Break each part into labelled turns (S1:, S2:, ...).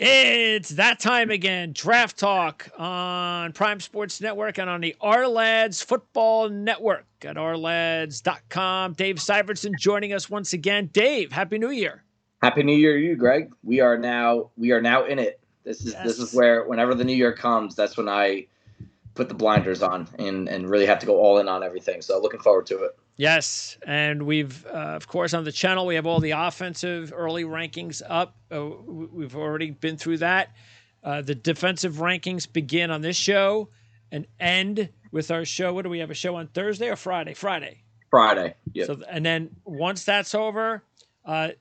S1: It's that time again. Draft Talk on Prime Sports Network and on the Our Football Network at ourlads.com. Dave Syvertsen joining us once again. Dave, Happy New Year.
S2: Happy New Year to you, Greg. We are now in it. This is where whenever the new year comes, that's when I put the blinders on and really have to go all in on everything. So looking forward to it.
S1: Yes, and we've, of course, on the channel, we have all the offensive early rankings up. We've already been through that. The defensive rankings begin on this show and end with our show. What do we have, a show on Thursday or Friday? Friday.
S2: Yep.
S1: So, and then once that's over,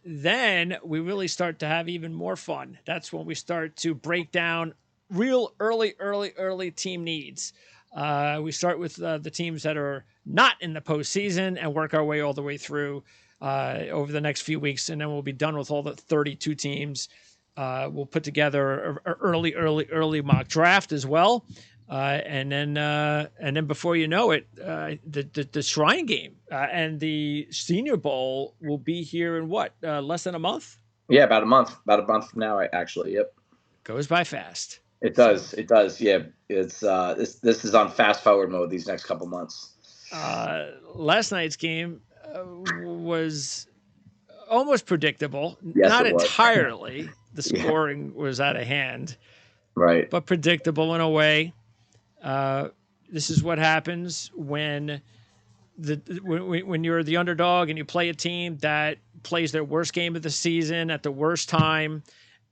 S1: then we really start to have even more fun. That's when we start to break down real early team needs. We start with the teams that are not in the postseason and work our way all the way through over the next few weeks, and then we'll be done with all the 32 teams. We'll put together an early mock draft as well, and then before you know it, the Shrine Game and the Senior Bowl will be here in less than a month?
S2: Yeah, about a month from now, actually. Yep.
S1: Goes by fast.
S2: It does. Yeah, it's this is on fast forward mode these next couple months.
S1: Last night's game was almost predictable.
S2: Yes,
S1: not entirely. The scoring was out of hand,
S2: right?
S1: But predictable in a way. This is what happens when when you're the underdog and you play a team that plays their worst game of the season at the worst time.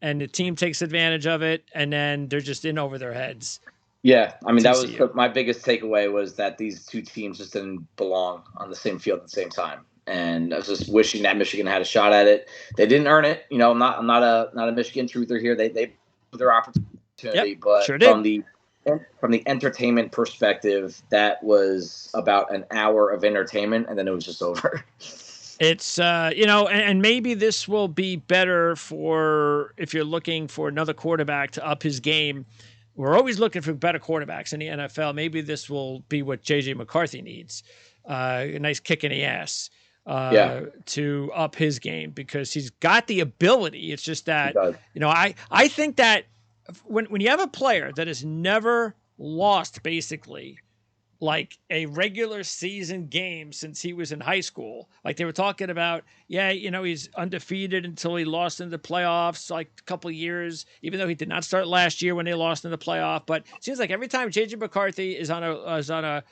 S1: And the team takes advantage of it, and then they're just in over their heads.
S2: Yeah, I mean, that was my biggest takeaway was that these two teams just didn't belong on the same field at the same time. And I was just wishing that Michigan had a shot at it. They didn't earn it. You know, I'm not a Michigan truther here. They put their opportunity, but
S1: sure
S2: from the entertainment perspective, that was about an hour of entertainment, and then it was just over.
S1: It's, and maybe this will be better for if you're looking for another quarterback to up his game. We're always looking for better quarterbacks in the NFL. Maybe this will be what J.J. McCarthy needs, a nice kick in the ass to up his game because he's got the ability. It's just that, I think that when you have a player that has never lost basically like a regular season game since he was in high school. Like they were talking about, he's undefeated until he lost in the playoffs like a couple of years, even though he did not start last year when they lost in the playoff. But it seems like every time J.J. McCarthy is on a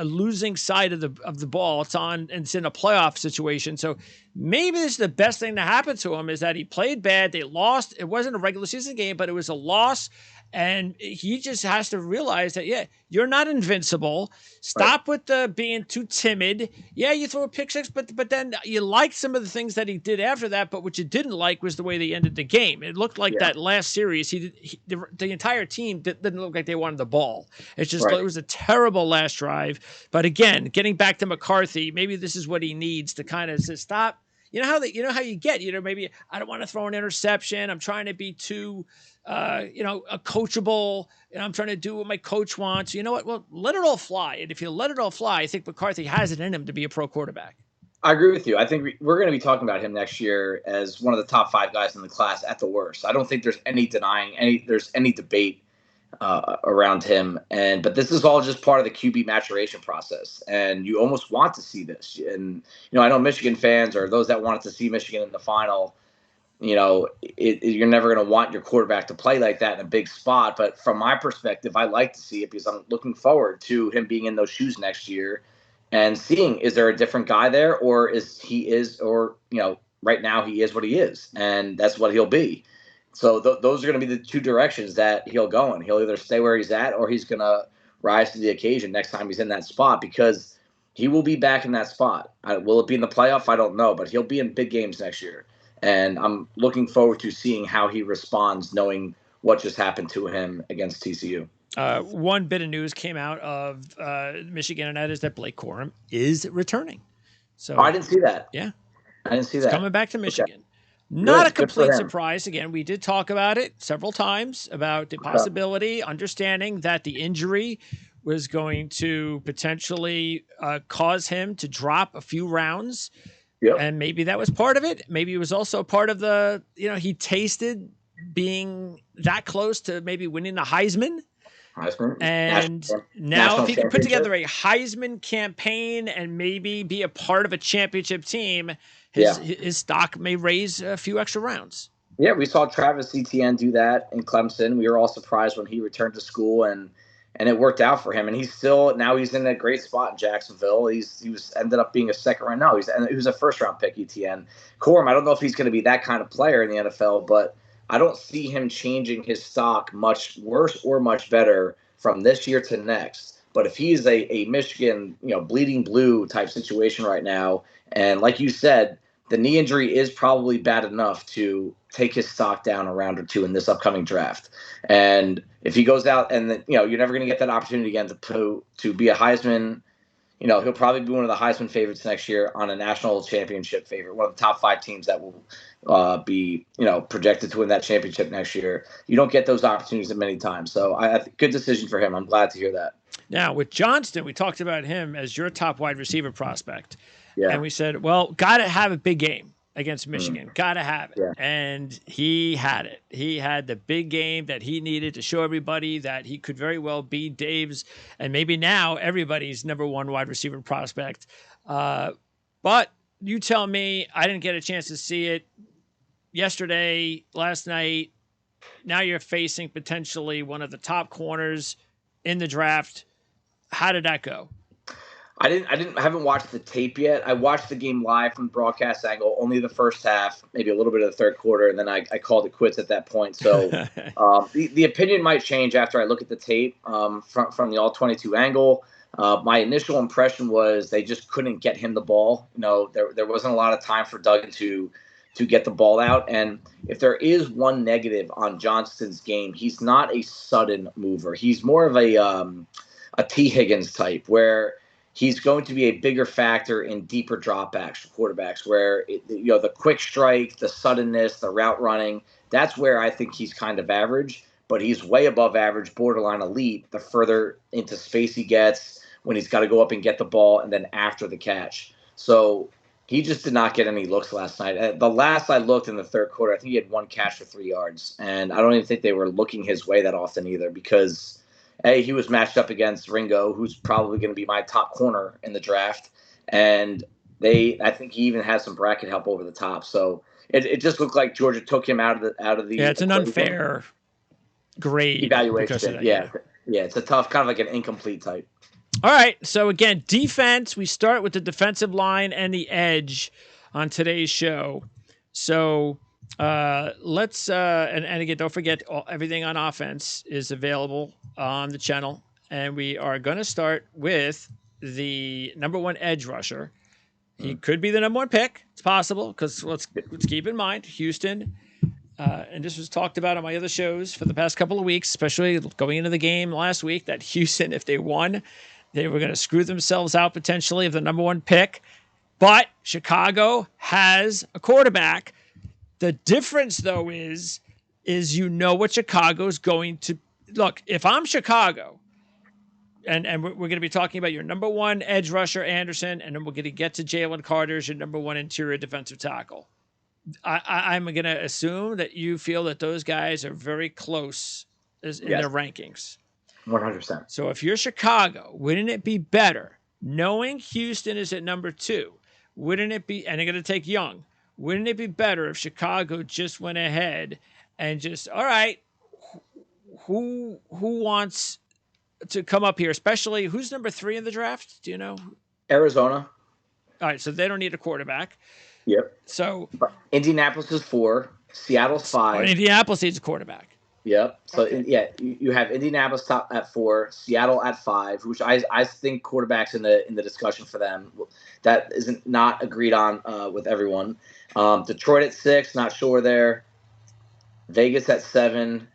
S1: losing side of the ball, it's in a playoff situation. So maybe this is the best thing to happen to him is that he played bad. They lost. It wasn't a regular season game, but it was a loss. And he just has to realize that, you're not invincible. Stop with being too timid. Yeah, you throw a pick six, but then you liked some of the things that he did after that. But what you didn't like was the way they ended the game. It looked like that last series, the entire team didn't look like they wanted the ball. It's just it was a terrible last drive. But again, getting back to McCarthy, maybe this is what he needs to kind of say, stop. You know how you get, maybe I don't want to throw an interception. I'm trying to be too, a coachable, and I'm trying to do what my coach wants. You know what? Well, let it all fly. And if you let it all fly, I think McCarthy has it in him to be a pro quarterback.
S2: I agree with you. I think we're going to be talking about him next year as one of the top 5 guys in the class at the worst. I don't think there's any denying there's any debate around him. But this is all just part of the QB maturation process. And you almost want to see this. And, I know Michigan fans or those that wanted to see Michigan in the final, you're never going to want your quarterback to play like that in a big spot. But from my perspective, I like to see it because I'm looking forward to him being in those shoes next year and seeing, is there a different guy there or right now he is what he is and that's what he'll be. So those are going to be the two directions that he'll go in. He'll either stay where he's at or he's going to rise to the occasion next time he's in that spot because he will be back in that spot. Will it be in the playoff? I don't know, but he'll be in big games next year. And I'm looking forward to seeing how he responds knowing what just happened to him against TCU.
S1: One bit of news came out of Michigan, and that is that Blake Corum is returning. So
S2: I didn't see that.
S1: Yeah.
S2: I didn't see that.
S1: Coming back to Michigan. Okay. Not a complete surprise. Again, we did talk about it several times about the possibility, understanding that the injury was going to potentially cause him to drop a few rounds.
S2: Yep.
S1: And maybe that was part of it. Maybe it was also part of the, he tasted being that close to maybe winning the Heisman. And now,
S2: national
S1: if he can put together
S2: championship.
S1: a Heisman campaign and maybe be a part of a championship team,
S2: Yeah.
S1: his stock may raise a few extra rounds.
S2: Yeah, we saw Travis Etienne do that in Clemson. We were all surprised when he returned to school, and it worked out for him. And he's in a great spot in Jacksonville. He was ended up being a second round. No, he was a first round pick. Etienne Corum. I don't know if he's going to be that kind of player in the NFL, but I don't see him changing his stock much worse or much better from this year to next. But if he's a Michigan, bleeding blue type situation right now, and like you said, the knee injury is probably bad enough to take his stock down a round or two in this upcoming draft. And if he goes out and you're never going to get that opportunity again to be a Heisman. He'll probably be one of the Heisman favorites next year on a national championship favorite, one of the top 5 teams that will be projected to win that championship next year. You don't get those opportunities many times. So I good decision for him. I'm glad to hear that.
S1: Now, with Johnston, we talked about him as your top wide receiver prospect.
S2: Yeah.
S1: And we said, well, got to have a big game against Michigan. Got to have it.
S2: Yeah.
S1: And he had it. He had the big game that he needed to show everybody that he could very well be Dave's and maybe now everybody's number 1 wide receiver prospect. But you tell me, I didn't get a chance to see it yesterday, last night. Now you're facing potentially one of the top corners in the draft. How did that go?
S2: I haven't watched the tape yet. I watched the game live from the broadcast angle, only the first half, maybe a little bit of the third quarter, and then I called it quits at that point. So the opinion might change after I look at the tape from the all-22 angle. My initial impression was they just couldn't get him the ball. There wasn't a lot of time for Duggan to get the ball out. And if there is one negative on Johnston's game, he's not a sudden mover. He's more of a T. Higgins type where – he's going to be a bigger factor in deeper dropbacks for quarterbacks where, the quick strike, the suddenness, the route running, that's where I think he's kind of average, but he's way above average, borderline elite, the further into space he gets when he's got to go up and get the ball and then after the catch. So he just did not get any looks last night. The last I looked in the third quarter, I think he had 1 catch for 3 yards, and I don't even think they were looking his way that often either because – he was matched up against Ringo, who's probably going to be my top corner in the draft. And I think he even has some bracket help over the top. So it just looked like Georgia took him out of the.
S1: Yeah, it's an unfair grade
S2: evaluation. Yeah. It's a tough, kind of like an incomplete type.
S1: All right. So again, defense. We start with the defensive line and the edge on today's show. So let's and again, don't forget everything on offense is available on the channel, and we are going to start with the number 1 edge rusher. He could be the number 1 pick. It's possible because let's keep in mind Houston, and this was talked about on my other shows for the past couple of weeks, especially going into the game last week, that Houston, if they won, they were going to screw themselves out potentially of the number 1 pick. But Chicago has a quarterback. The difference, though, is what Chicago's going to look. If I'm Chicago, and we're going to be talking about your number 1 edge rusher, Anderson, and then we're going to get to Jalen Carter as your number 1 interior defensive tackle. I'm going to assume that you feel that those guys are very close in their rankings.
S2: 100%.
S1: So if you're Chicago, wouldn't it be better knowing Houston is at number 2? Wouldn't it be, and they're going to take Young. Wouldn't it be better if Chicago just went ahead and just, all right, who wants to come up here? Especially, who's number 3 in the draft? Do you know?
S2: Arizona.
S1: All right, so they don't need a quarterback.
S2: Yep.
S1: So
S2: Indianapolis is 4. Seattle's 5.
S1: Indianapolis needs a quarterback.
S2: Yep. So okay. You have Indianapolis top at 4, Seattle at 5, which I think quarterbacks in the discussion for them. That isn't not agreed on with everyone. Detroit at 6, not sure there. Vegas at 7,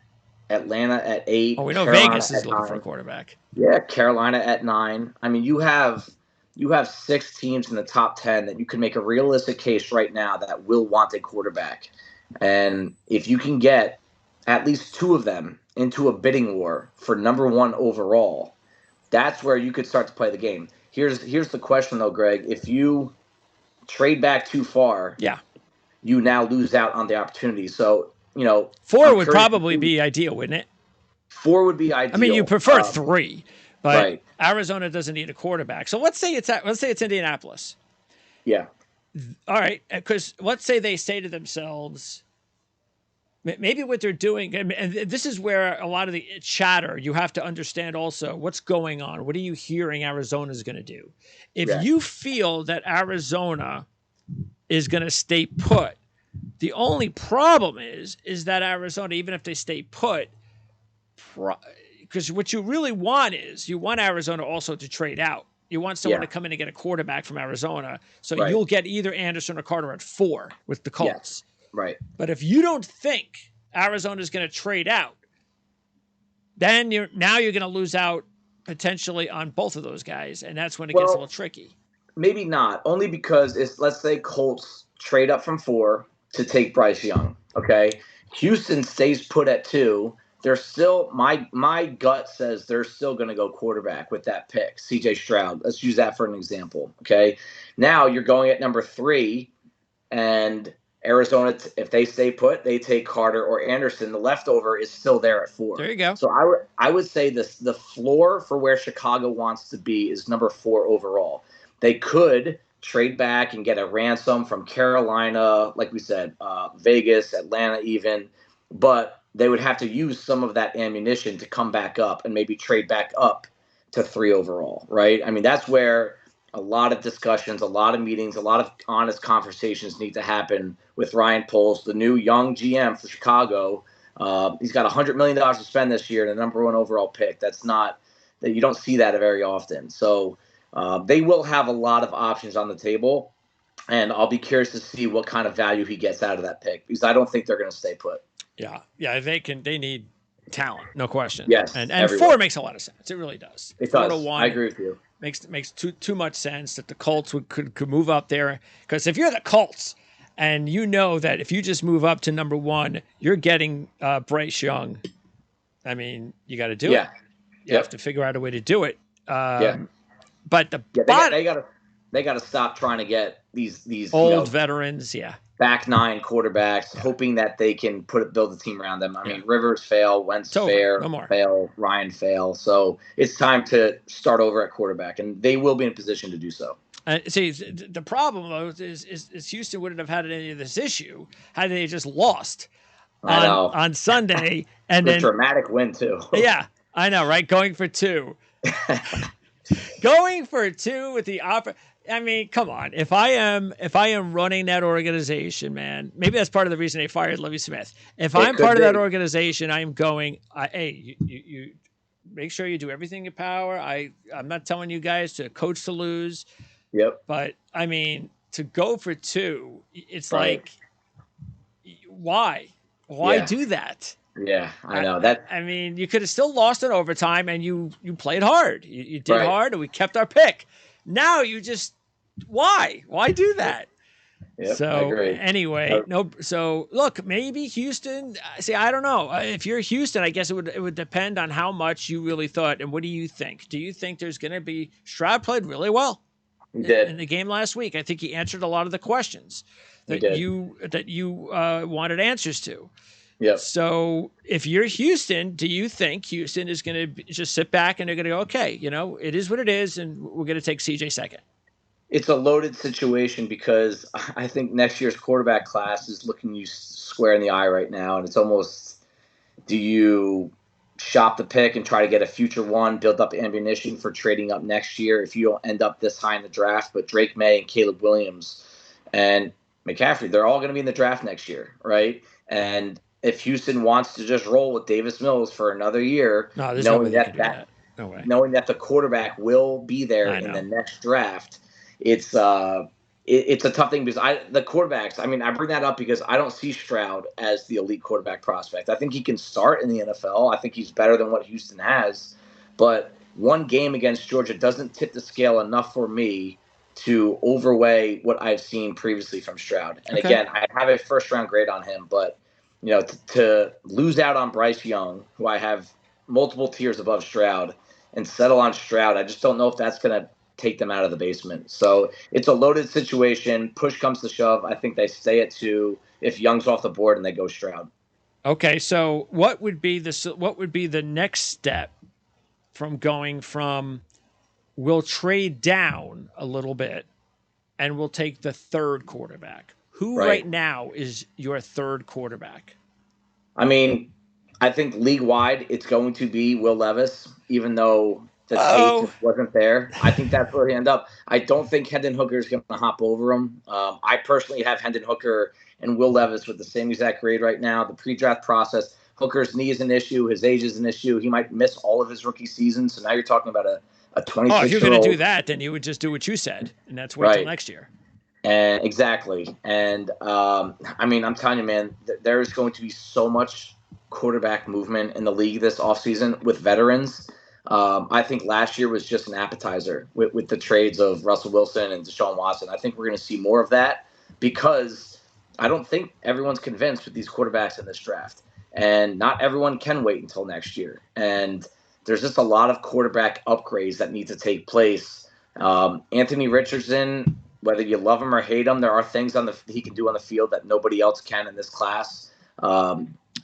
S2: Atlanta at 8.
S1: Oh, we know Carolina Vegas is looking for a quarterback.
S2: Yeah, Carolina at 9. I mean, you have 6 teams in the top 10 that you can make a realistic case right now that will want a quarterback. And if you can get at least 2 of them into a bidding war for number 1 overall, that's where you could start to play the game. Here's the question, though, Greg. If you trade back too far, you now lose out on the opportunity. So
S1: 4
S2: I'm
S1: would
S2: curious.
S1: probably be ideal, wouldn't it?
S2: 4 would be ideal.
S1: I mean, you prefer 3, but
S2: right.
S1: Arizona doesn't need a quarterback. So let's say it's Indianapolis.
S2: Yeah.
S1: All right, because let's say they say to themselves, maybe what they're doing, and this is where a lot of the chatter, you have to understand also what's going on. What are you hearing Arizona's going to do? If you feel that Arizona is going to stay put, the only problem is that Arizona, even if they stay put, because what you really want is you want Arizona also to trade out. You want someone to come in and get a quarterback from Arizona, so you'll get either Anderson or Carter at 4 with the Colts.
S2: Yes. Right.
S1: But if you don't think Arizona is going to trade out, then you're going to lose out potentially on both of those guys, and that's when it gets a little tricky.
S2: Maybe not, only because let's say Colts trade up from 4 to take Bryce Young. Okay, Houston stays put at 2. They're still my gut says they're still going to go quarterback with that pick, C.J. Stroud. Let's use that for an example. Okay, now you're going at number 3, and Arizona, if they stay put, they take Carter or Anderson. The leftover is still there at 4.
S1: There you go.
S2: So I would say the floor for where Chicago wants to be is number 4 overall. They could trade back and get a ransom from Carolina, like we said, Vegas, Atlanta even, but they would have to use some of that ammunition to come back up and maybe trade back up to 3 overall, right? I mean, that's where a lot of discussions, a lot of meetings, a lot of honest conversations need to happen with Ryan Poles, the new young GM for Chicago. He's got $100 million to spend this year and the number 1 overall pick. That's not that you don't see that very often. So they will have a lot of options on the table, and I'll be curious to see what kind of value he gets out of that pick, because I don't think they're going to stay put.
S1: Yeah, they need talent, no question.
S2: Yes,
S1: and 4 makes a lot of sense. It really does.
S2: It
S1: 4
S2: does.
S1: to 1.
S2: I agree with you.
S1: Makes too much sense that the Colts could move up there, because if you're the Colts and you know that if you just move up to number 1, you're getting Bryce Young. I mean, you got to do it. You have to figure out a way to do it. But
S2: they got to stop trying to get these
S1: old veterans,
S2: back 9 quarterbacks, hoping that they can build a team around them. I mean, Rivers fail, Wentz fail, Ryan fail. So it's time to start over at quarterback, and they will be in a position to do so.
S1: See, the problem though is Houston wouldn't have had any of this issue had they just lost on Sunday, and then
S2: dramatic win too.
S1: Yeah, I know, right? Going for 2. Going for 2 with the offer. I mean, come on. If I am running that organization, man, maybe that's part of the reason they fired Lovie Smith. If I'm part of that organization, I'm going, hey, you make sure you do everything in your power. I'm not telling you guys to coach to lose.
S2: Yep.
S1: But I mean, to go for 2, it's like, why? Why do that?
S2: Yeah, I know that.
S1: I mean, you could have still lost in overtime, and you played hard. You did hard, and we kept our pick. Now you just why do that?
S2: Yep,
S1: so
S2: I agree.
S1: Anyway, so look, maybe Houston. See, I don't know. If you're Houston, I guess it would depend on how much you really thought. And what do you think? Do you think there's going to be Stroud played really well in the game last week? I think he answered a lot of the questions that you wanted answers to.
S2: Yep.
S1: So if you're Houston, do you think Houston is going to just sit back and they're going to go, okay, it is what it is, and we're going to take CJ second?
S2: It's a loaded situation, because I think next year's quarterback class is looking you square in the eye right now, and it's almost, do you shop the pick and try to get a future one, build up ammunition for trading up next year if you don't end up this high in the draft? But Drake May and Caleb Williams and McCaffrey, they're all going to be in the draft next year, right? And if Houston wants to just roll with Davis Mills for another year, knowing that the quarterback will be there in the next draft, it's a tough thing, because the quarterbacks, I mean, I bring that up because I don't see Stroud as the elite quarterback prospect. I think he can start in the NFL. I think he's better than what Houston has, but one game against Georgia doesn't tip the scale enough for me to overweigh what I've seen previously from Stroud. And again, I have a first-round grade on him, but to lose out on Bryce Young, who I have multiple tiers above Stroud, and settle on Stroud, I just don't know if that's going to take them out of the basement. So it's a loaded situation. Push comes to shove, I think they stay at 2 if Young's off the board and they go Stroud.
S1: Okay, so what would be the next step from going from we'll trade down a little bit and we'll take the third quarterback? Who right
S2: right?
S1: now is your third quarterback?
S2: I mean, I think league wide, it's going to be Will Levis, even though the tape
S1: Oh,
S2: just wasn't there. I think that's where he ended up. I don't think Hendon Hooker is going to hop over him. I personally have Hendon Hooker and Will Levis with the same exact grade right now. The pre-draft process, Hooker's knee is an issue. His age is an issue. He might miss all of his rookie season. So now you're talking about a
S1: oh, if you're going to do
S2: 26-year-old.
S1: that, then you would just do what you said, and that's wait till
S2: Right.
S1: next year.
S2: And exactly. And I mean, I'm telling you, man, there is going to be so much quarterback movement in the league this offseason with veterans. I think last year was just an appetizer with the trades of Russell Wilson and Deshaun Watson. I think we're going to see more of that because I don't think everyone's convinced with these quarterbacks in this draft. And not everyone can wait until next year. And there's just a lot of quarterback upgrades that need to take place. Anthony Richardson, whether you love him or hate him, there are things he can do on the field that nobody else can in this class.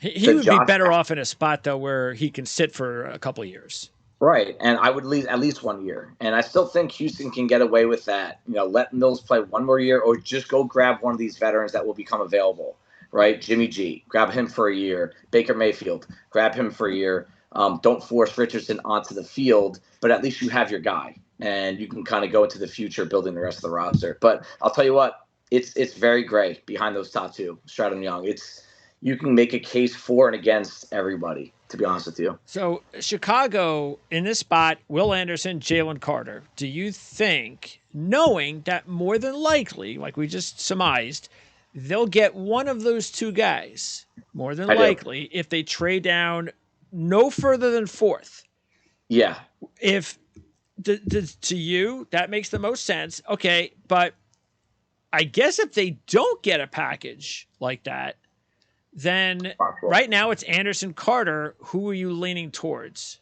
S1: He would be better off in a spot though where he can sit for a couple of years.
S2: Right, and I would leave at least 1 year, and I still think Houston can get away with that. Let Mills play one more year, or just go grab one of these veterans that will become available. Right, Jimmy G, grab him for a year. Baker Mayfield, grab him for a year. Don't force Richardson onto the field, but at least you have your guy, and you can kind of go into the future building the rest of the roster. But I'll tell you what, it's very gray behind those top two, Stroud and Young. You can make a case for and against everybody, to be honest with you.
S1: So Chicago in this spot, Will Anderson, Jalen Carter. Do you think, knowing that more than likely, like we just surmised, they'll get one of those two guys, more than likely, if they trade down no further than fourth?
S2: Yeah.
S1: If to you that makes the most sense, okay, but I guess if they don't get a package like that, then right now it's Anderson, Carter. Who are you leaning towards?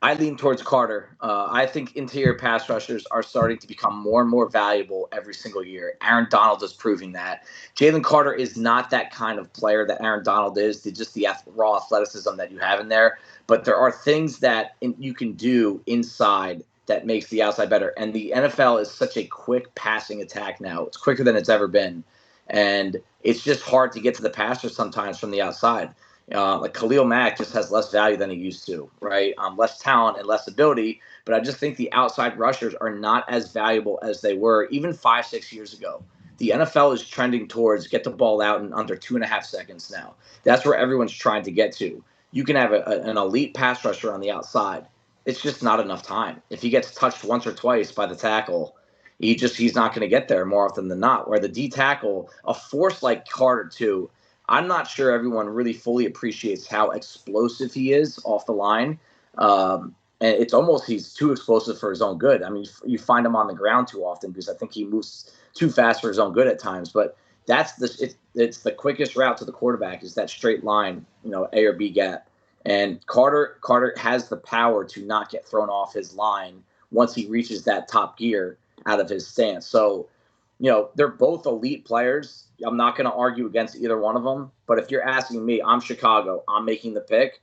S2: I lean towards Carter. I think interior pass rushers are starting to become more and more valuable every single year. Aaron Donald is proving that. Jalen Carter is not that kind of player that Aaron Donald is, just the raw athleticism that you have in there. But there are things that you can do inside that makes the outside better. And the NFL is such a quick passing attack now. It's quicker than it's ever been. And it's just hard to get to the passer sometimes from the outside. Like Khalil Mack just has less value than he used to, right? Less talent and less ability. But I just think the outside rushers are not as valuable as they were even 5-6 years ago. The NFL is trending towards get the ball out in under 2.5 seconds now. That's where everyone's trying to get to. You can have an elite pass rusher on the outside. It's just not enough time. If he gets touched once or twice by the tackle, he's not going to get there more often than not. Where the D tackle, a force like Carter too, I'm not sure everyone really fully appreciates how explosive he is off the line. And it's almost he's too explosive for his own good. I mean, you find him on the ground too often because I think he moves too fast for his own good at times. But it's the quickest route to the quarterback is that straight line, A or B gap. And Carter has the power to not get thrown off his line once he reaches that top gear out of his stance. So, they're both elite players. I'm not going to argue against either one of them. But if you're asking me, I'm Chicago. I'm making the pick.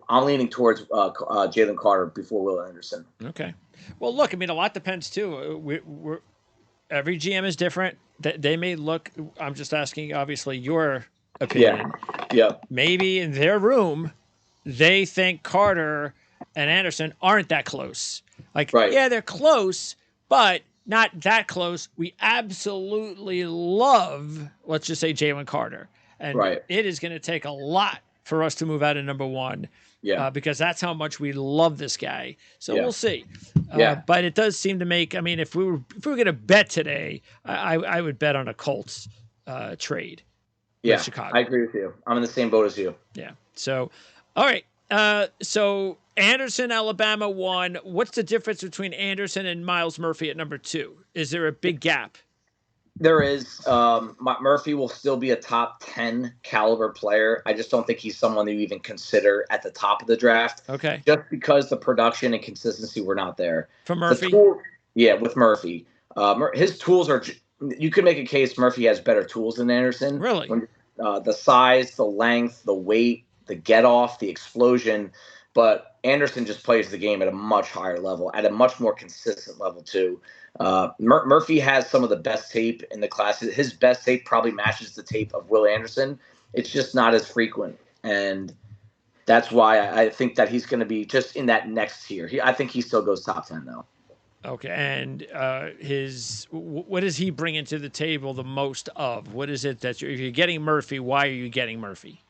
S2: I'm leaning towards Jalen Carter before Will Anderson.
S1: Okay. Well, look, I mean, a lot depends too. Every GM is different. They may look. I'm just asking, obviously, your opinion.
S2: Yeah.
S1: Maybe in their room, they think Carter and Anderson aren't that close. Like,
S2: right.
S1: Yeah, they're close, but not that close. We absolutely love, let's just say, Jalen Carter. And It is going to take a lot for us to move out of number one.
S2: Yeah.
S1: Because that's how much we love this guy. So we'll see.
S2: Yeah.
S1: But it does seem to make. I mean, if we were going to bet today, I would bet on a Colts trade.
S2: Yeah,
S1: Chicago.
S2: I agree with you. I'm in the same boat as you.
S1: Yeah. So, all right. So Anderson, Alabama 1. What's the difference between Anderson and Miles Murphy at number 2? Is there a big gap?
S2: There is. Murphy will still be a top 10 caliber player. I just don't think he's someone that you even consider at the top of the draft.
S1: Okay.
S2: Just because the production and consistency were not there.
S1: For Murphy?
S2: With Murphy. His tools are – you could make a case Murphy has better tools than Anderson.
S1: Really?
S2: the size, the length, the weight, the get off, the explosion. But Anderson just plays the game at a much higher level, at a much more consistent level too. Murphy has some of the best tape in the class. His best tape probably matches the tape of Will Anderson. It's just not as frequent, and that's why I think that he's going to be just in that next tier. I think he still goes top 10 though.
S1: Okay, and what does he bring into the table the most of? What is it that if you're getting Murphy, why are you getting Murphy?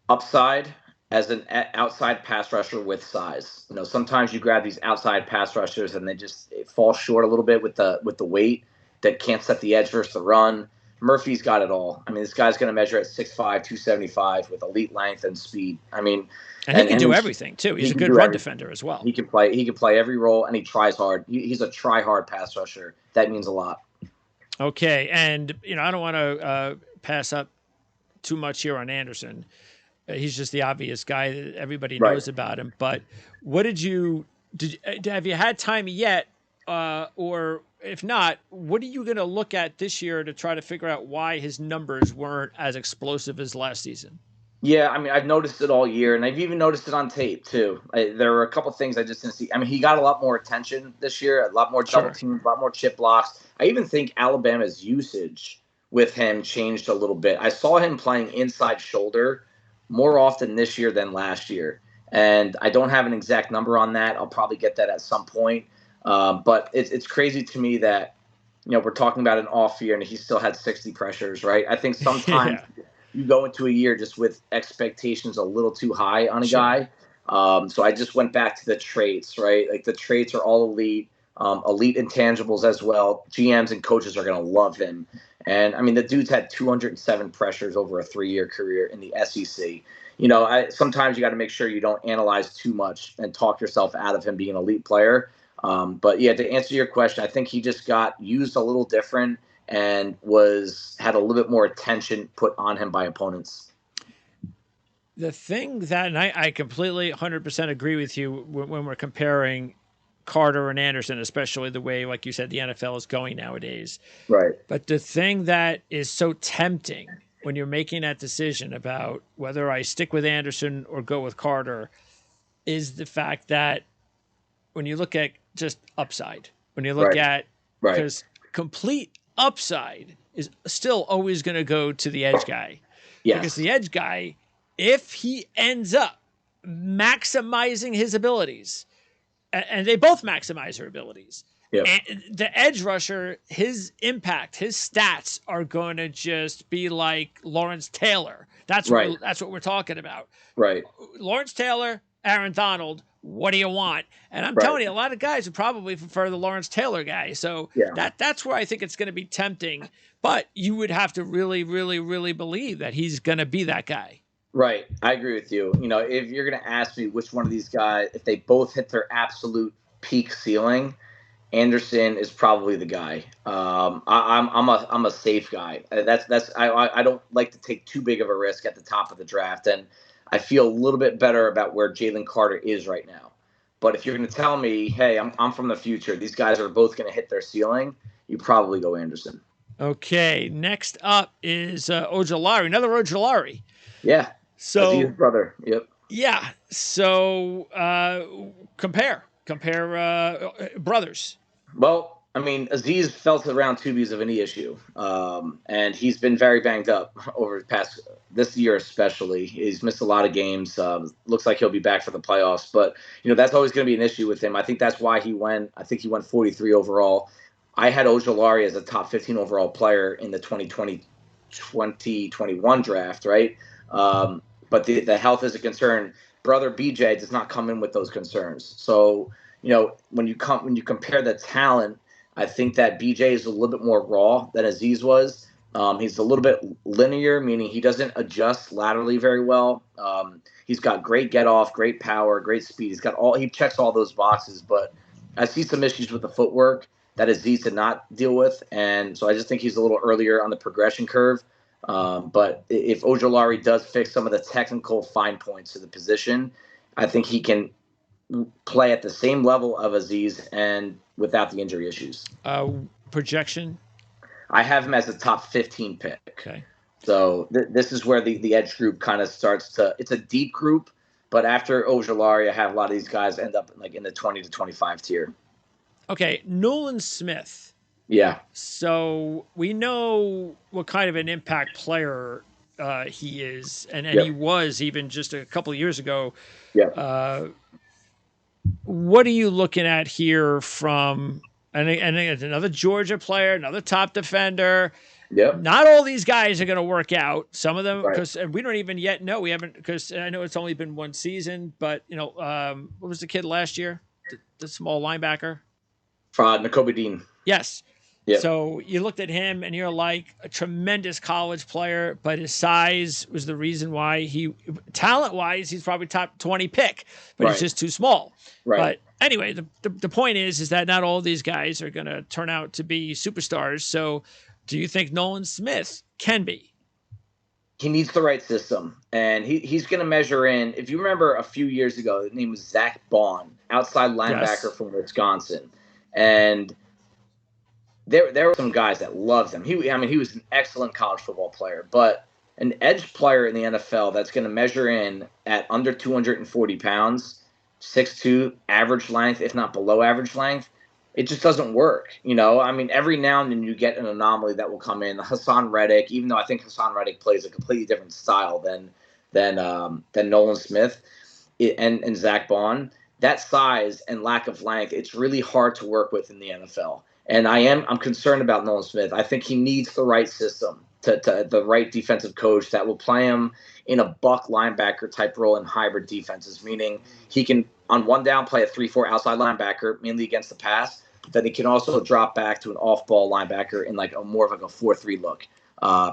S2: Upside as an outside pass rusher with size. Sometimes you grab these outside pass rushers and they just fall short a little bit with the weight that can't set the edge versus the run. Murphy's got it all. I mean, this guy's going to measure at 6'5", 275 with elite length and speed. I mean,
S1: and he can do everything too. He's a good run defender as well.
S2: He can play every role, and he tries hard. He's a try hard pass rusher. That means a lot.
S1: Okay, and I don't want to pass up too much here on Anderson. He's just the obvious guy that everybody knows about him. But what have you had time yet, or if not, what are you going to look at this year to try to figure out why his numbers weren't as explosive as last season?
S2: Yeah, I mean, I've noticed it all year, and I've even noticed it on tape too. There were a couple things I just didn't see. I mean, he got a lot more attention this year, a lot more double teams, a lot more chip blocks. I even think Alabama's usage with him changed a little bit. I saw him playing inside shoulder more often this year than last year, and I don't have an exact number on that. I'll probably get that at some point. But it's crazy to me that we're talking about an off year and he still had 60 pressures, right? I think sometimes you go into a year just with expectations a little too high on a guy. So I just went back to the traits, right? Like the traits are all elite, elite intangibles as well. GMs and coaches are going to love him. And I mean, the dude's had 207 pressures over a 3-year career in the SEC. Sometimes you got to make sure you don't analyze too much and talk yourself out of him being an elite player. But yeah, to answer your question, I think he just got used a little different and had a little bit more attention put on him by opponents.
S1: The thing that, and I completely 100% agree with you when we're comparing Carter and Anderson, especially the way, like you said, the NFL is going nowadays.
S2: Right.
S1: But the thing that is so tempting when you're making that decision about whether I stick with Anderson or go with Carter is the fact that when you look at just upside, when you look at, because complete upside is still always going to go to the edge guy. Yes. Because the edge guy, if he ends up maximizing his abilities, and they both maximize their abilities, and the edge rusher, his impact, his stats are going to just be like Lawrence Taylor. That's what we're talking about.
S2: Right.
S1: Lawrence Taylor, Aaron Donald, what do you want? And I'm telling you, a lot of guys would probably prefer the Lawrence Taylor guy. So that's where I think it's going to be tempting. But you would have to really, really, really believe that he's going to be that guy.
S2: Right. I agree with you. If you're going to ask me which one of these guys, if they both hit their absolute peak ceiling, Anderson is probably the guy. I'm a safe guy. I don't like to take too big of a risk at the top of the draft, and I feel a little bit better about where Jalen Carter is right now. But if you're going to tell me, hey, I'm from the future, these guys are both going to hit their ceiling, you probably go Anderson.
S1: Okay, next up is Ojulari, another Ojulari.
S2: Yeah.
S1: So
S2: his brother. Yep.
S1: Yeah. So compare brothers.
S2: Well, I mean, Aziz felt around 2 Bs of a knee issue, and he's been very banged up over this year especially. He's missed a lot of games. Looks like he'll be back for the playoffs, but that's always going to be an issue with him. I think that's why he went 43 overall. I had Ojulari as a top 15 overall player in the 2021 draft, right? But the health is a concern. Brother BJ does not come in with those concerns. So, when you compare the talent, I think that BJ is a little bit more raw than Aziz was. He's a little bit linear, meaning he doesn't adjust laterally very well. He's got great get off, great power, great speed. He checks all those boxes, but I see some issues with the footwork that Aziz did not deal with. And so I just think he's a little earlier on the progression curve. But if Ojulari does fix some of the technical fine points of the position, I think he can play at the same level of Aziz and without the injury issues.
S1: Projection?
S2: I have him as a top 15 pick.
S1: Okay.
S2: So this is where the edge group kind of starts to. It's a deep group, but after Ojulari, I have a lot of these guys end up like in the 20 to 25 tier.
S1: Okay, Nolan Smith.
S2: Yeah.
S1: So we know what kind of an impact player he is, and he
S2: Yep.
S1: was even just a couple of years ago.
S2: Yeah.
S1: What are you looking at here from? And it's another Georgia player, another top defender.
S2: Yep.
S1: Not all these guys are going to work out. Some of them,
S2: Right.
S1: because we don't even yet know. We haven't, because I know it's only been one season. But what was the kid last year? The small linebacker.
S2: Nakobe Dean.
S1: Yes.
S2: Yep.
S1: So you looked at him and you're like, a tremendous college player, but his size was the reason why talent wise, he's probably top 20 pick, but he's just too small.
S2: Right.
S1: But anyway, the point is that not all these guys are going to turn out to be superstars. So do you think Nolan Smith can be?
S2: He needs the right system, and he's going to measure in. If you remember a few years ago, his name was Zach Bond, outside linebacker from Wisconsin. And there were some guys that loved him. He was an excellent college football player, but an edge player in the NFL that's going to measure in at under 240 pounds, 6'2", average length, if not below average length, it just doesn't work. Every now and then you get an anomaly that will come in. Hassan Reddick, even though I think Hassan Reddick plays a completely different style than Nolan Smith and Zach Bond. That size and lack of length, it's really hard to work with in the NFL. And I'm concerned about Nolan Smith. I think he needs the right system, to the right defensive coach that will play him in a buck linebacker type role in hybrid defenses, meaning he can on one down play a 3-4 outside linebacker, mainly against the pass. Then he can also drop back to an off-ball linebacker in like more of like a 4-3 look.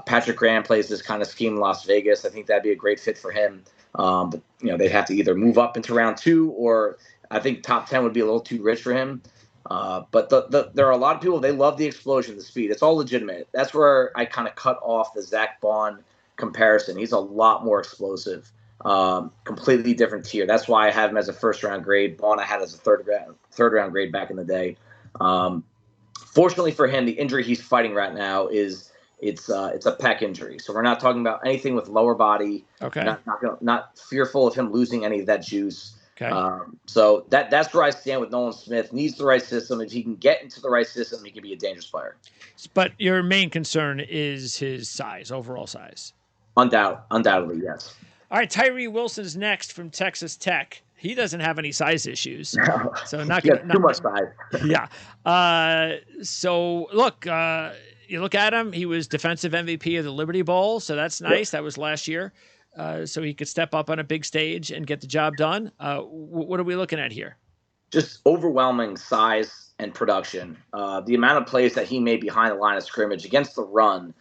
S2: Patrick Graham plays this kind of scheme in Las Vegas. I think that'd be a great fit for him. But they'd have to either move up into round 2, or I think top 10 would be a little too rich for him. But there are a lot of people, they love the explosion, the speed. It's all legitimate. That's where I kind of cut off the Zach Bond comparison. He's a lot more explosive. Completely different tier. That's why I have him as a first-round grade. Bond I had as a third-round grade back in the day. Fortunately for him, the injury he's fighting right now is it's a pec injury. So we're not talking about anything with lower body.
S1: Okay.
S2: Not fearful of him losing any of that juice.
S1: Okay.
S2: So that's where I stand with Nolan Smith. Needs the right system. If he can get into the right system, he can be a dangerous player.
S1: But your main concern is his size, overall size.
S2: Undoubtedly, yes.
S1: All right, Tyree Wilson's next from Texas Tech. He doesn't have any size issues, so not
S2: too much size.
S1: Yeah. So look, you look at him. He was defensive MVP of the Liberty Bowl, so that's nice. Yep. That was last year. So he could step up on a big stage and get the job done. What are we looking at here?
S2: Just overwhelming size and production. The amount of plays that he made behind the line of scrimmage against the run,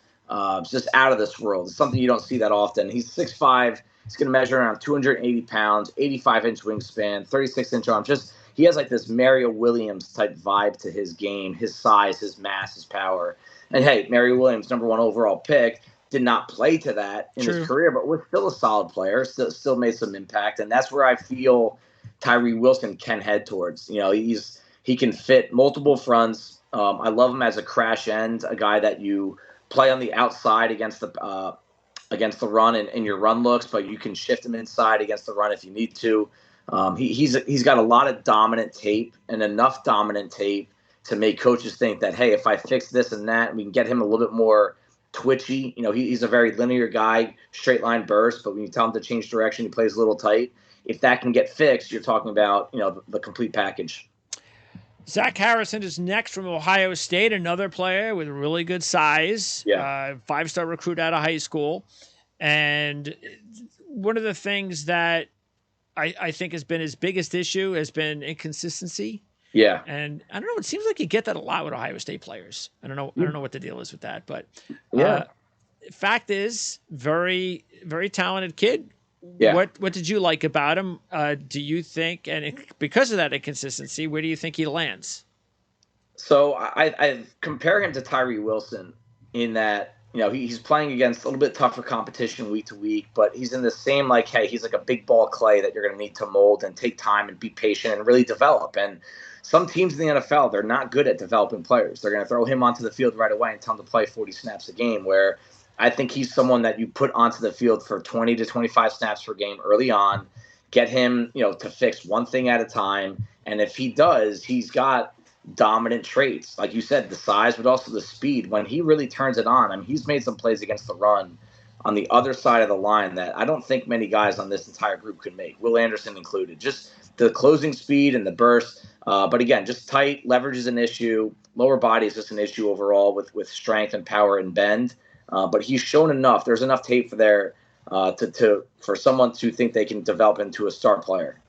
S2: is just out of this world. It's something you don't see that often. He's 6'5". He's going to measure around 280 pounds, 85-inch wingspan, 36-inch arms. He has like this Mario Williams type vibe to his game, his size, his mass, his power. And hey, Mario Williams, number 1 overall pick, did not play to that in his career, but was still a solid player, still made some impact. And that's where I feel Tyree Wilson can head towards. He can fit multiple fronts. I love him as a crash end, a guy that you play on the outside against the run and your run looks, but you can shift him inside against the run if you need to. He's got a lot of dominant tape and enough dominant tape to make coaches think that, hey, if I fix this and that, we can get him a little bit more twitchy. He's a very linear guy, straight line burst, but when you tell him to change direction, he plays a little tight. If that can get fixed, you're talking about, the complete package.
S1: Zach Harrison is next from Ohio State, another player with really good size, 5-star recruit out of high school. And one of the things that I think has been his biggest issue has been inconsistency.
S2: Yeah.
S1: And I don't know, it seems like you get that a lot with Ohio State players. I don't know what the deal is with that, but fact is, very, very talented kid. Yeah. What did you like about him? Do you think, and because of that inconsistency, where do you think he lands?
S2: So I compare him to Tyree Wilson in that, he's playing against a little bit tougher competition week to week, but he's in the same, hey, he's like a big ball clay that you're going to need to mold and take time and be patient and really develop. And some teams in the NFL, they're not good at developing players. They're going to throw him onto the field right away and tell him to play 40 snaps a game, where I think he's someone that you put onto the field for 20 to 25 snaps per game early on, get him, to fix one thing at a time. And if he does, he's got dominant traits. Like you said, the size, but also the speed. When he really turns it on, I mean, he's made some plays against the run on the other side of the line that I don't think many guys on this entire group could make, Will Anderson included. Just the closing speed and the burst. But again, just tight leverage is an issue. Lower body is just an issue overall with strength and power and bend. But he's shown enough. There's enough tape there for someone to think they can develop into a star player.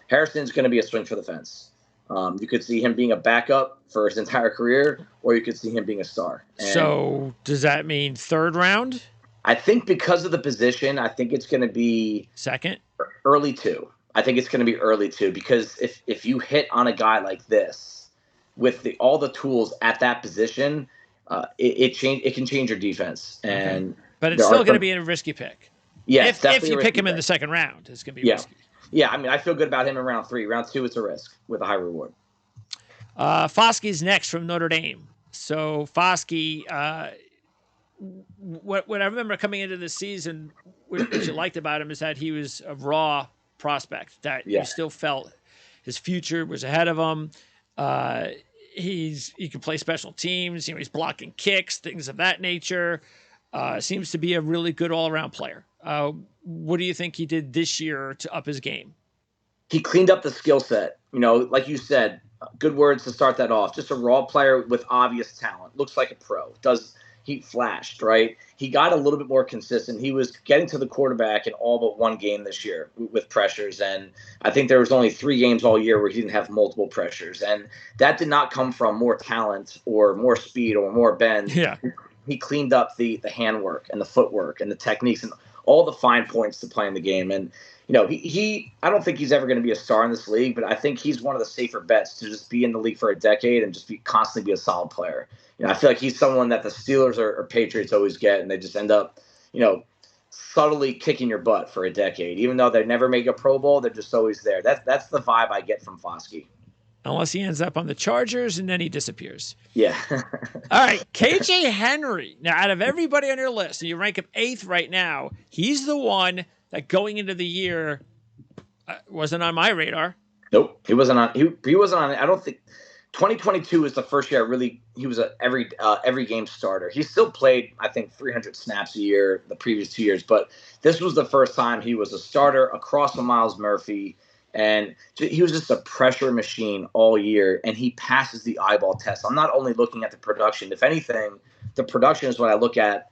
S2: Harrison's going to be a swing for the fence. You could see him being a backup for his entire career, or you could see him being a star. And
S1: so does that mean third round?
S2: I think because of the position, I think it's going to be
S1: second,
S2: early two. I think it's going to be early two because if you hit on a guy like this with all the tools at that position, it can change your defense. And
S1: okay. But it's still going to be a risky pick.
S2: Yeah,
S1: if you pick him in the second round, it's going to be risky.
S2: Yeah, I mean, I feel good about him in round 3. Round 2, it's a risk with a high reward.
S1: Foskey's next from Notre Dame. So Foskey, what I remember coming into the season, what you liked about him is that he was a raw prospect, that you still felt his future was ahead of him. He can play special teams. He's blocking kicks, things of that nature. Seems to be a really good all-around player. What do you think he did this year to up his game?
S2: He cleaned up the skill set. Like you said, good words to start that off. Just a raw player with obvious talent. Looks like a pro. He flashed, right? He got a little bit more consistent. He was getting to the quarterback in all but one game this year with pressures. And I think there was only 3 games all year where he didn't have multiple pressures. And that did not come from more talent or more speed or more bend.
S1: Yeah.
S2: He cleaned up the handwork and the footwork and the techniques and all the fine points to playing the game. And, I don't think he's ever going to be a star in this league, but I think he's one of the safer bets to just be in the league for a decade and just constantly be a solid player. I feel like he's someone that the Steelers or Patriots always get, and they just end up, subtly kicking your butt for a decade. Even though they never make a Pro Bowl, they're just always there. That's the vibe I get from Foskey.
S1: Unless he ends up on the Chargers and then he disappears.
S2: Yeah.
S1: All right, KJ Henry. Now, out of everybody on your list, and you rank him 8th right now, he's the one that going into the year wasn't on my radar.
S2: Nope, he wasn't on. He wasn't on. I don't think 2022 was the first year he was every game starter. He still played, I think, 300 snaps a year the previous 2 years, but this was the first time he was a starter across from Myles Murphy. And he was just a pressure machine all year, and he passes the eyeball test. I'm not only looking at the production. If anything, the production is what I look at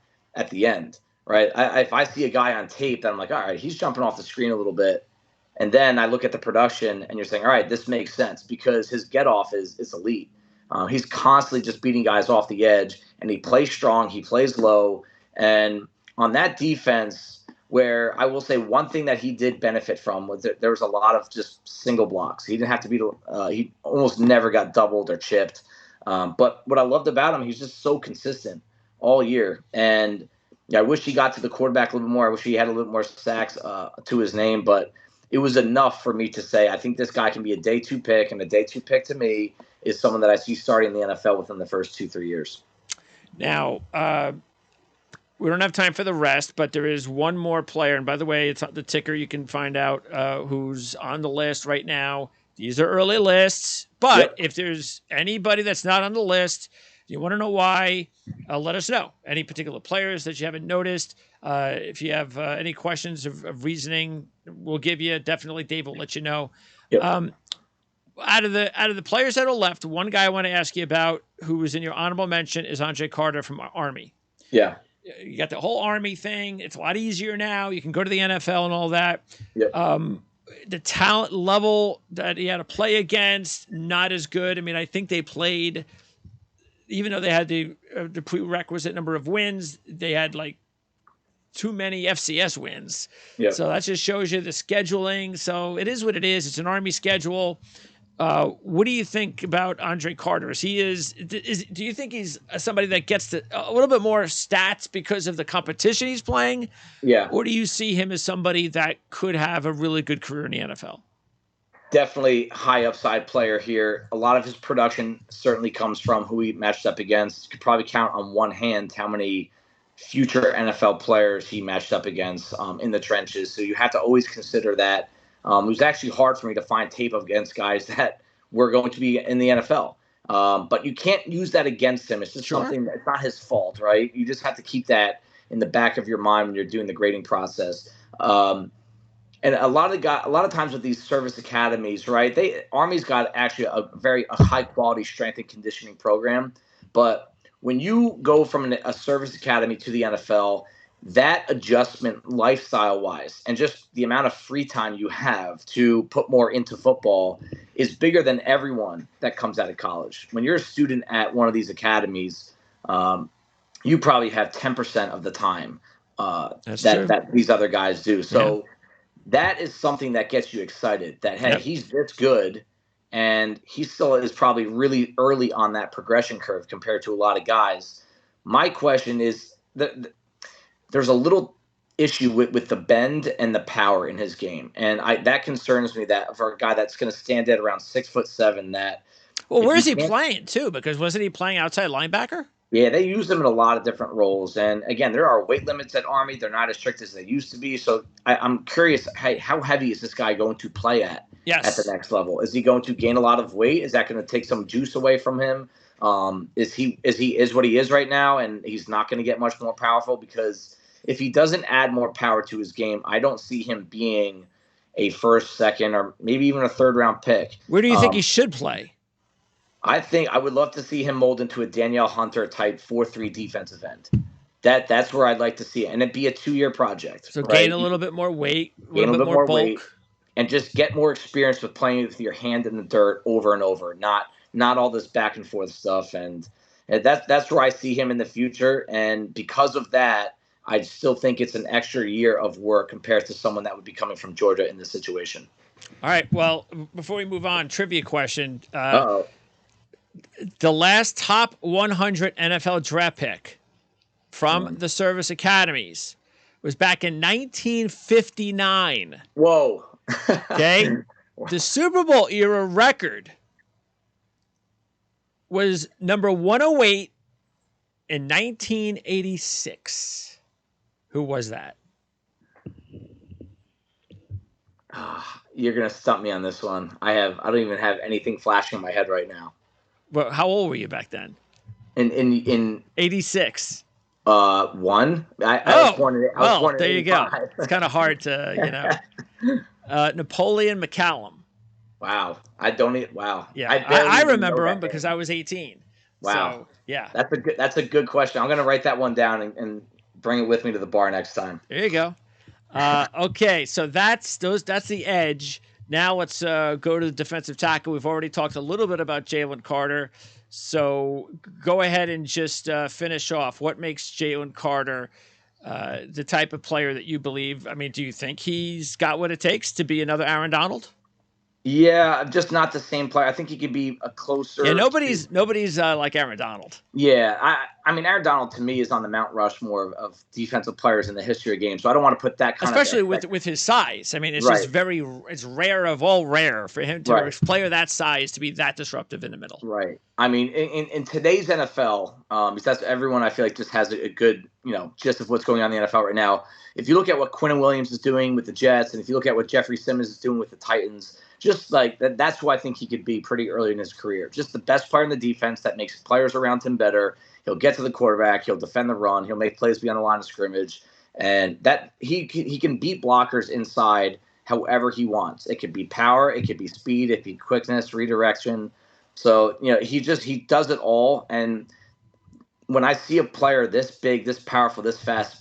S2: the end, right? If I see a guy on tape, then I'm like, all right, he's jumping off the screen a little bit. And then I look at the production, and you're saying, all right, this makes sense because his get-off is elite. He's constantly just beating guys off the edge, and he plays strong. He plays low. And on that defense – where I will say one thing that he did benefit from was that there was a lot of just single blocks. He didn't have to be he almost never got doubled or chipped. But what I loved about him, he's just so consistent all year. And I wish he got to the quarterback a little bit more. I wish he had a little more sacks to his name. But it was enough for me to say, I think this guy can be a day 2 pick. And a day 2 pick to me is someone that I see starting in the NFL within the first 2-3 years.
S1: Now, we don't have time for the rest, but there is one more player. And by the way, it's on the ticker. You can find out who's on the list right now. These are early lists. But if there's anybody that's not on the list, you want to know why, let us know. Any particular players that you haven't noticed. If you have any questions of reasoning, we'll give you. Definitely Dave will let you know.
S2: Yep.
S1: Out of the players that are left, one guy I want to ask you about who was in your honorable mention is Andre Carter from Army.
S2: Yeah.
S1: You got the whole Army thing. It's a lot easier now. You can go to the NFL and all that.
S2: Yep.
S1: The talent level that he had to play against, not as good. I mean, I think they played, even though they had the prerequisite number of wins, they had like too many FCS wins.
S2: Yep.
S1: So that just shows you the scheduling. So it is what it is. It's an Army schedule. What do you think about Andre Carter? Do you think he's somebody that gets a little bit more stats because of the competition he's playing?
S2: Yeah.
S1: Or do you see him as somebody that could have a really good career in the NFL?
S2: Definitely high upside player here. A lot of his production certainly comes from who he matched up against. You could probably count on one hand how many future NFL players he matched up against in the trenches. So you have to always consider that. It was actually hard for me to find tape against guys that were going to be in the NFL. But you can't use that against him. It's just something that's not his fault, right? You just have to keep that in the back of your mind when you're doing the grading process. And a lot of times with these service academies, right? Army's got actually a high quality strength and conditioning program, but when you go from a service academy to the NFL, that adjustment lifestyle wise and just the amount of free time you have to put more into football is bigger than everyone that comes out of college. When you're a student at one of these academies, you probably have 10% of the time that these other guys do. So that is something that gets you excited that, hey, he's this good. And he still is probably really early on that progression curve compared to a lot of guys. My question is there's a little issue with the bend and the power in his game. And that concerns me that for a guy that's going to stand at around 6'7", that.
S1: Well, where's he playing too? Because wasn't he playing outside linebacker?
S2: Yeah, they use him in a lot of different roles. And again, there are weight limits at Army. They're not as strict as they used to be. So I'm curious, how heavy is this guy going to play at the next level? Is he going to gain a lot of weight? Is that going to take some juice away from him? Is he what he is right now, and he's not going to get much more powerful? Because if he doesn't add more power to his game, I don't see him being a first, second, or maybe even a third round pick.
S1: Where do you think he should play?
S2: I think I would love to see him mold into a Danielle Hunter type 4-3 defensive end. That's where I'd like to see it. And it'd be a 2-year project.
S1: So gain a little bit more weight,
S2: gain a little bit more
S1: bulk.
S2: weight, and just get more experience with playing with your hand in the dirt over and over, not all this back and forth stuff. And that's where I see him in the future. And because of that, I still think it's an extra year of work compared to someone that would be coming from Georgia in this situation.
S1: All right. Well, before we move on, trivia question.
S2: Uh-oh.
S1: The last top 100 NFL draft pick from the service academies was back in 1959.
S2: Whoa.
S1: Okay. The Super Bowl era record was number 108 in 1986. Who was that?
S2: You're going to stump me on this one. I don't even have anything flashing in my head right now.
S1: Well, how old were you back then?
S2: In
S1: 86.
S2: One. I was born in
S1: there
S2: 85.
S1: You go. It's kind of hard to, Napoleon McCallum.
S2: Wow. Wow.
S1: Yeah, I remember him because I was 18.
S2: Wow.
S1: So, yeah.
S2: That's a good question. I'm going to write that one down and bring it with me to the bar next time.
S1: There you go. Okay, so that's the edge. Now let's go to the defensive tackle. We've already talked a little bit about Jalen Carter. So go ahead and just finish off. What makes Jalen Carter the type of player that you believe? I mean, do you think he's got what it takes to be another Aaron Donald?
S2: Yeah, just not the same player. I think he could be a closer.
S1: Yeah, nobody's like Aaron Donald.
S2: Yeah, I mean, Aaron Donald to me is on the Mount Rushmore of defensive players in the history of games. So I don't want to put that
S1: especially with his size. I mean, it's just it's rare of all rare for him to a player that size to be that disruptive in the middle.
S2: Right. I mean, in today's NFL, because everyone I feel like just has a good gist of what's going on in the NFL right now. If you look at what Quinnen Williams is doing with the Jets, and if you look at what Jeffrey Simmons is doing with the Titans. Just like that's who I think he could be pretty early in his career. Just the best player in the defense that makes players around him better. He'll get to the quarterback. He'll defend the run. He'll make plays beyond the line of scrimmage. And that he can beat blockers inside however he wants. It could be power. It could be speed. It could be quickness, redirection. So, he does it all. And when I see a player this big, this powerful, this fast,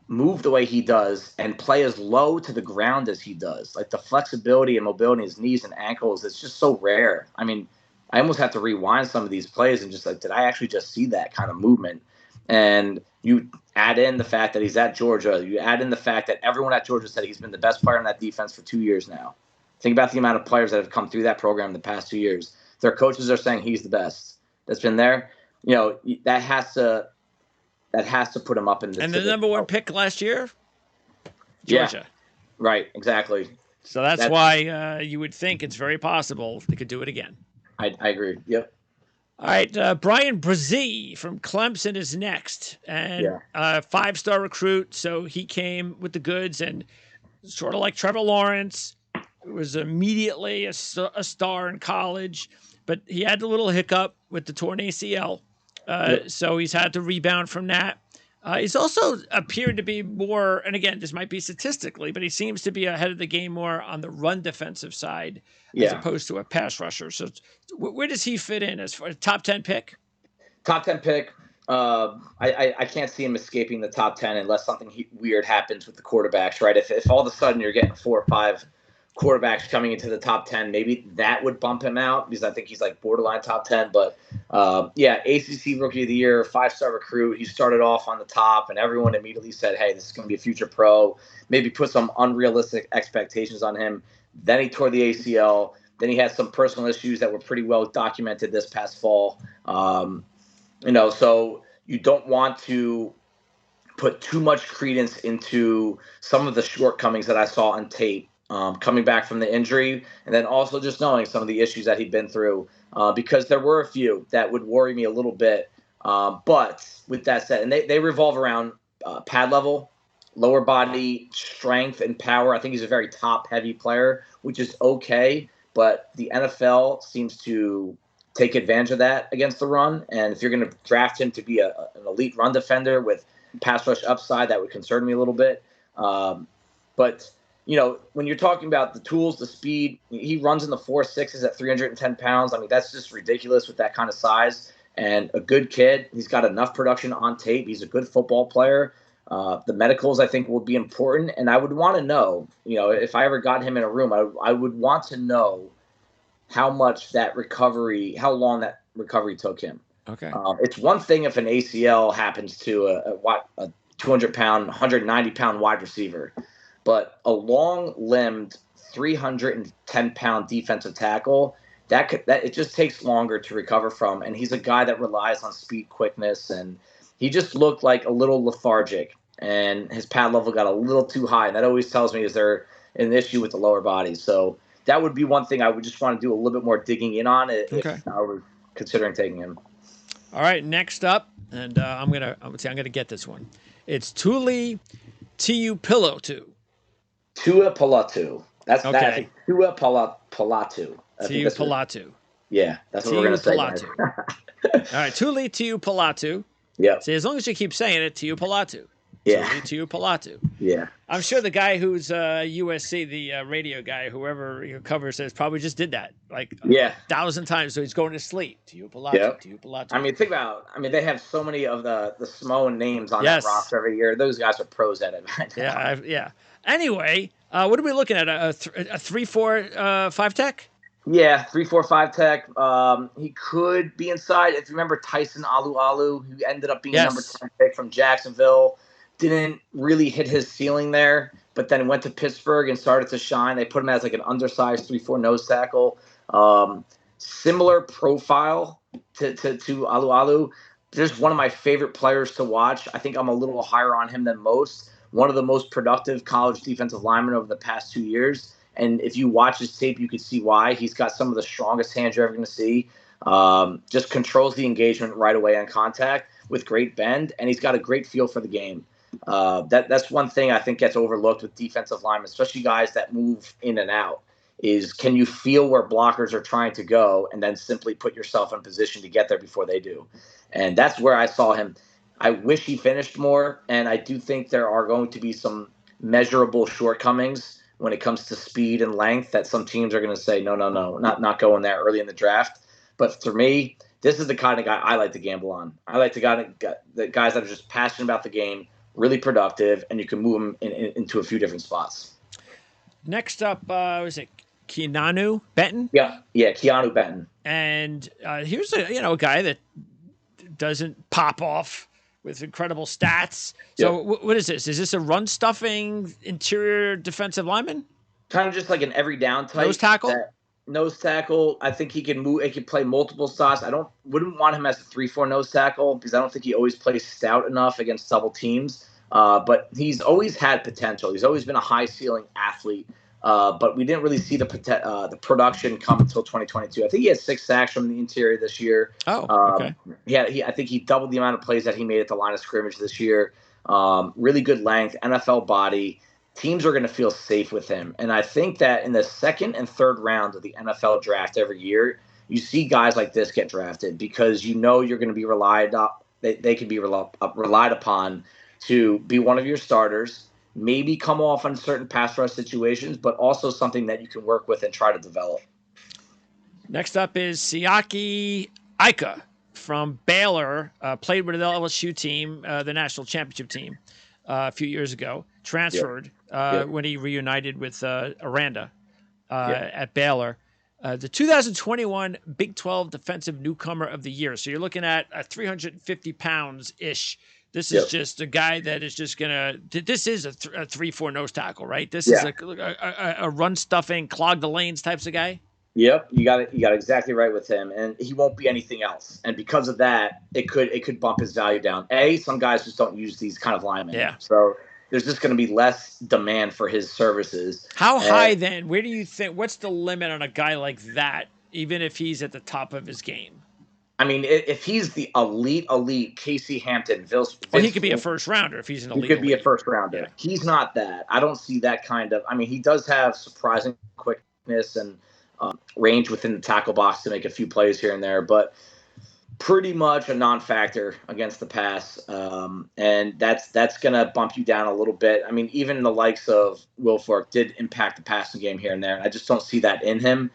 S2: move the way he does and play as low to the ground as he does, like the flexibility and mobility in his knees and ankles, it's just so rare. I mean, I almost have to rewind some of these plays and just like, did I actually just see that kind of movement? And you add in the fact that he's at Georgia. You add in the fact that everyone at Georgia said he's been the best player in that defense for 2 years now. Think about the amount of players that have come through that program in the past 2 years. Their coaches are saying he's the best that's been there. That has to put him up in the.
S1: And the number one pick last year,
S2: Georgia. Yeah, right, exactly.
S1: So that's why you would think it's very possible they could do it again.
S2: I agree. Yep.
S1: All right, Brian Brzee from Clemson is next, and
S2: Yeah.
S1: five-star recruit. So he came with the goods, and sort of like Trevor Lawrence, was immediately a star in college, but he had a little hiccup with the torn ACL,
S2: Yep.
S1: so he's had to rebound from that. He's also appeared to be more, and again, this might be statistically, but he seems to be ahead of the game more on the run defensive side as
S2: Yeah.
S1: opposed to a pass rusher. So, where does he fit in as far as top 10 pick?
S2: Top 10 pick. I can't see him escaping the top 10 unless something weird happens with the quarterbacks, right? If all of a sudden you're getting 4 or 5 quarterbacks coming into the top 10, maybe that would bump him out because I think he's like borderline top 10. But yeah, ACC Rookie of the Year, 5-star recruit. He started off on the top, and everyone immediately said, hey, this is going to be a future pro. Maybe put some unrealistic expectations on him. Then he tore the ACL. Then he had some personal issues that were pretty well documented this past fall. So you don't want to put too much credence into some of the shortcomings that I saw on tape coming back from the injury, and then also just knowing some of the issues that he'd been through, because there were a few that would worry me a little bit. But with that said, and they revolve around pad level, lower body strength, and power. I think he's a very top-heavy player, which is okay, but the NFL seems to take advantage of that against the run. And if you're going to draft him to be an elite run defender with pass rush upside, that would concern me a little bit. But when you're talking about the tools, the speed, he runs in the 4.6s at 310 pounds. I mean, that's just ridiculous with that kind of size. And a good kid. He's got enough production on tape. He's a good football player. The medicals, I think, will be important. And I would want to know, if I ever got him in a room, I would want to know how long that recovery took him.
S1: Okay.
S2: It's one thing if an ACL happens to a 200-pound, 190-pound wide receiver, but a long-limbed 310-pound defensive tackle, that it just takes longer to recover from. And he's a guy that relies on speed, quickness, and he just looked like a little lethargic, and his pad level got a little too high. And that always tells me is there an issue with the lower body. So that would be one thing I would just want to do a little bit more digging in on if I were considering taking him.
S1: All right, next up, and I'm gonna get this one. It's Tuli Tuipulotu.
S2: Tuipulotu. That's
S1: okay.
S2: I think Tuipulotu.
S1: Tuipulotu.
S2: Yeah, that's what we're gonna say. All
S1: right, Tuli Tuipulotu.
S2: Yeah.
S1: See, as long as you keep saying it, Tuipulotu.
S2: Yeah.
S1: Tuipulotu.
S2: Yeah.
S1: I'm sure the guy who's USC, the radio guy, whoever covers this, probably just did that 1,000 times. So he's going to sleep. Tuipulotu.
S2: Yep.
S1: Tuipulotu.
S2: I mean, they have so many of the Samoan names on that roster every year. Those guys are pros at it right now.
S1: Yeah. Anyway, what are we looking at? A 3-4-5 tech?
S2: Yeah, 3-4-5 tech. He could be inside. If you remember Tyson Alualu, who ended up being a number 10 pick from Jacksonville, didn't really hit his ceiling there, but then went to Pittsburgh and started to shine. They put him as like an undersized 3-4 nose tackle. Similar profile to Alualu. Just one of my favorite players to watch. I think I'm a little higher on him than most. One of the most productive college defensive linemen over the past 2 years. And if you watch his tape, you could see why. He's got some of the strongest hands you're ever going to see. Just controls the engagement right away on contact with great bend, and he's got a great feel for the game. That's one thing I think gets overlooked with defensive linemen, especially guys that move in and out, is can you feel where blockers are trying to go and then simply put yourself in position to get there before they do. And that's where I saw him. I wish he finished more, and I do think there are going to be some measurable shortcomings when it comes to speed and length that some teams are going to say, no, not going there early in the draft. But for me, this is the kind of guy I like to gamble on. I like the guys that are just passionate about the game, really productive, and you can move them into a few different spots.
S1: Next up, was it Keanu Benton?
S2: Yeah, Keanu Benton.
S1: And here's a guy that doesn't pop off with incredible stats. So what is this? Is this a run-stuffing interior defensive lineman?
S2: Kind of just like an every down type. Nose tackle. I think he can move. He can play multiple spots. Wouldn't want him as a 3-4 nose tackle because I don't think he always plays stout enough against double teams. But he's always had potential. He's always been a high ceiling athlete. But we didn't really see the production come until 2022. I think he had 6 sacks from the interior this year.
S1: Oh, okay.
S2: I think he doubled the amount of plays that he made at the line of scrimmage this year. Really good length, NFL body. Teams are going to feel safe with him. And I think that in the second and third round of the NFL draft every year, you see guys like this get drafted because you're going to be relied up. They can be relied upon to be one of your starters, maybe come off on certain pass rush situations, but also something that you can work with and try to develop.
S1: Next up is Siaki Ika from Baylor, played with the LSU team, the national championship team, a few years ago. Transferred when he reunited with Aranda at Baylor. The 2021 Big 12 Defensive Newcomer of the Year. So you're looking at 350 pounds-ish. This is just a guy that is just going to – this is a 3-4 nose tackle, right? This is a run-stuffing, clog-the-lanes types of guy?
S2: Yep, you got exactly right with him, and he won't be anything else. And because of that, it could bump his value down. Some guys just don't use these kind of linemen.
S1: Yeah.
S2: So there's just going to be less demand for his services.
S1: How high then? Where do you think? What's the limit on a guy like that? Even if he's at the top of his game.
S2: I mean, if he's the elite Casey Hampton,
S1: he could be a first rounder if he's an elite.
S2: He could be a first rounder. Yeah. He's not that. I don't see that kind of. I mean, he does have surprising quickness and range within the tackle box to make a few plays here and there, but pretty much a non-factor against the pass. And that's going to bump you down a little bit. I mean, even the likes of Wilfork did impact the passing game here and there. And I just don't see that in him.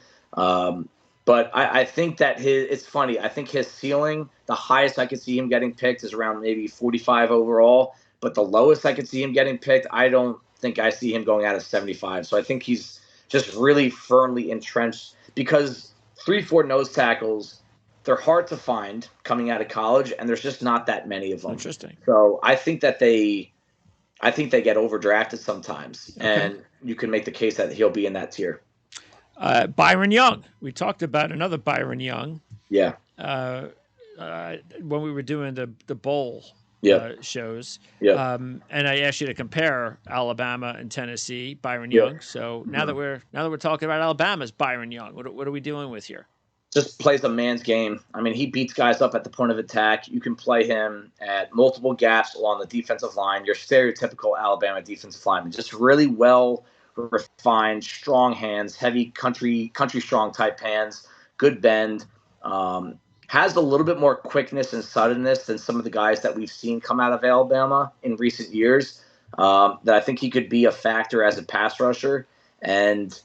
S2: But I think that it's funny. I think his ceiling, the highest I could see him getting picked is around maybe 45 overall. But the lowest I could see him getting picked, I don't think I see him going out of 75. So I think he's just really firmly entrenched because 3-4 nose tackles, they're hard to find coming out of college, and there's just not that many of them.
S1: Interesting.
S2: So I think they get overdrafted sometimes, and you can make the case that he'll be in that tier.
S1: Byron Young. We talked about another Byron Young.
S2: Yeah.
S1: When we were doing the bowl shows.
S2: Yeah.
S1: And I asked you to compare Alabama and Tennessee, Byron Young. So now that we're talking about Alabama's Byron Young, what are we dealing with here?
S2: Just plays a man's game. I mean, he beats guys up at the point of attack. You can play him at multiple gaps along the defensive line. Your stereotypical Alabama defensive lineman, just really well refined, strong hands, heavy country strong type hands, good bend. Has a little bit more quickness and suddenness than some of the guys that we've seen come out of Alabama in recent years. That I think he could be a factor as a pass rusher. And,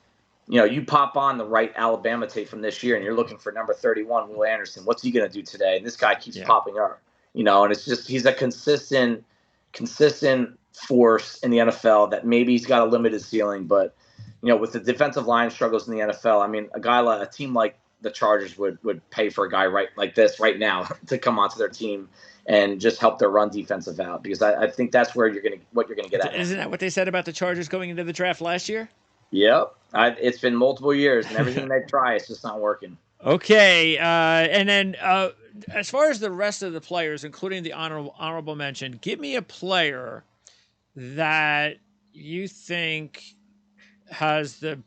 S2: you pop on the right Alabama tape from this year and you're looking for number 31, Will Anderson. What's he going to do today? And this guy keeps popping up, and it's just he's a consistent force in the NFL that maybe he's got a limited ceiling. But, with the defensive line struggles in the NFL, I mean, a team like the Chargers would pay for a guy like this right now to come onto their team and just help their run defensive out, because I think that's where you're gonna get at.
S1: Isn't that what they said about the Chargers going into the draft last year?
S2: Yep, it's been multiple years, and everything they try, it's just not working.
S1: Okay, and then as far as the rest of the players, including the honorable mention, give me a player that you think has the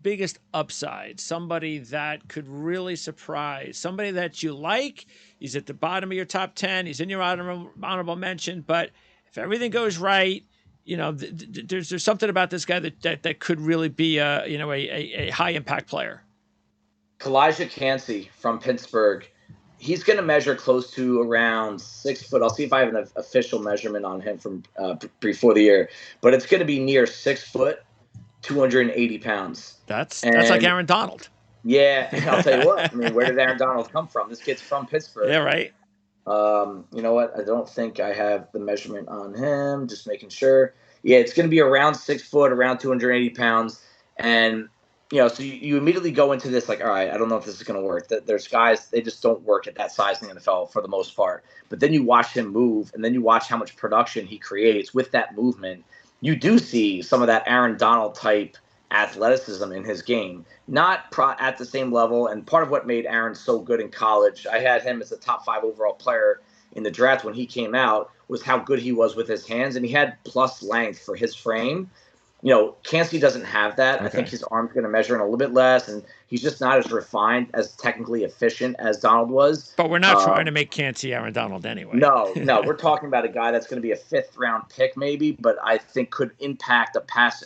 S1: biggest upside, somebody that could really surprise, somebody that you like. He's at the bottom of your top 10. He's in your honorable mention. But if everything goes right, there's something about this guy that could really be a high impact player.
S2: Kalijah Cansey from Pittsburgh. He's going to measure close to around 6 foot. I'll see if I have an official measurement on him from before the year, but it's going to be near 6 foot, 280 pounds.
S1: That's like Aaron Donald.
S2: Yeah, I'll tell you what. I mean, where did Aaron Donald come from? This kid's from Pittsburgh.
S1: Yeah, right.
S2: You know what? I don't think I have the measurement on him. Just making sure. Yeah, it's going to be around 6 foot, around 280 pounds. And, so you immediately go into this like, all right, I don't know if this is going to work. There's guys, they just don't work at that size in the NFL for the most part. But then you watch him move, and then you watch how much production he creates with that movement. You do see some of that Aaron Donald type athleticism in his game, not at the same level. And part of what made Aaron so good in college, I had him as a top 5 overall player in the draft when he came out, was how good he was with his hands. And he had plus length for his frame. Cansey doesn't have that.
S1: Okay.
S2: I think his arm's going to measure in a little bit less, and he's just not as refined, as technically efficient as Donald was.
S1: But we're not trying to make Cansey Aaron Donald anyway.
S2: No, we're talking about a guy that's going to be a 5th-round pick maybe, but I think could impact a pass